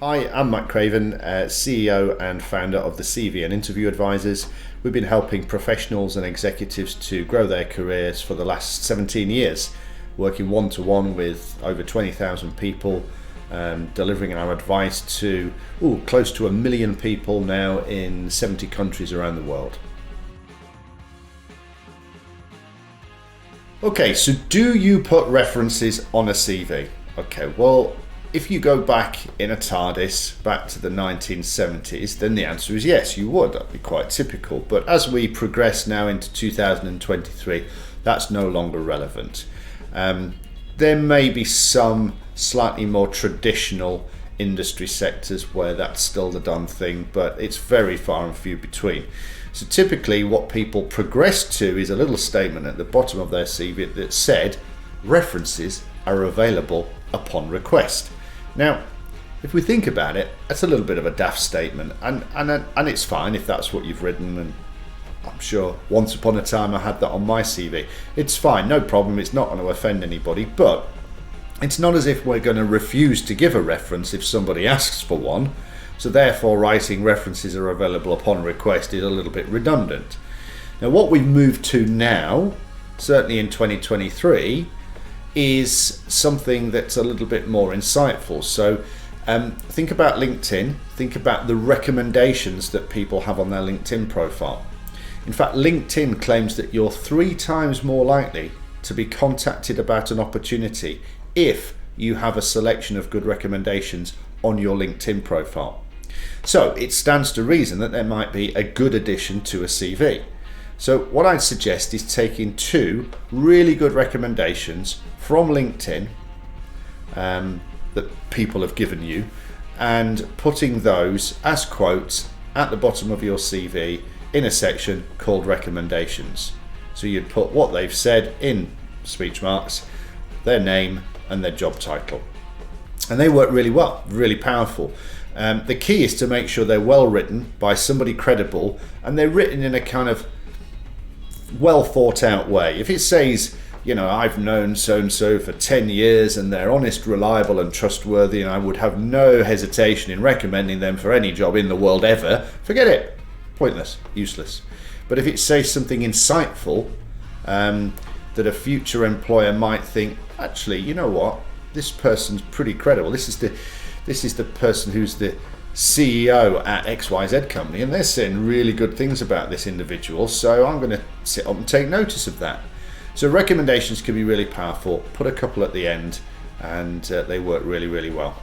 Hi, I'm Matt Craven, CEO and founder of the CV and Interview Advisors. We've been helping professionals and executives to grow their careers for the last 17 years, working one-to-one with over 20,000 people, delivering our advice to close to 1 million people now in 70 countries around the world. Okay, so do you put references on a CV? Okay, well, if you go back in a TARDIS back to the 1970s, then the answer is yes, you would. That'd be quite typical. But as we progress now into 2023, that's no longer relevant. There may be some slightly more traditional industry sectors where that's still the done thing, but it's very far and few between. So typically what people progress to is a little statement at the bottom of their CV that said, references are available upon request. Now, if we think about it, that's a little bit of a daft statement, and it's fine if that's what you've written, and I'm sure once upon a time I had that on my CV. It's fine, no problem, it's not going to offend anybody, but it's not as if we're going to refuse to give a reference if somebody asks for one, so therefore writing references are available upon request is a little bit redundant. Now what we've moved to now, certainly in 2023, is something that's a little bit more insightful. So think about LinkedIn, think about the recommendations that people have on their LinkedIn profile. In fact, LinkedIn claims that you're 3 times more likely to be contacted about an opportunity if you have a selection of good recommendations on your LinkedIn profile. So it stands to reason that there might be a good addition to a CV. So what I'd suggest is taking 2 really good recommendations from LinkedIn that people have given you and putting those as quotes at the bottom of your CV in a section called recommendations. So you'd put what they've said in speech marks, their name and their job title. And they work really well, really powerful. The key is to make sure they're well written by somebody credible and they're written in a kind of well thought out way. If it says, I've known so-and-so for 10 years and they're honest, reliable and trustworthy and I would have no hesitation in recommending them for any job in the world ever, forget it. Pointless, useless. But if it says something insightful that a future employer might think, actually, you know what, this person's pretty credible. This is the person who's the CEO at XYZ company and they're saying really good things about this individual, so I'm going to sit up and take notice of that. So recommendations can be really powerful. Put a couple at the end and they work really, really well.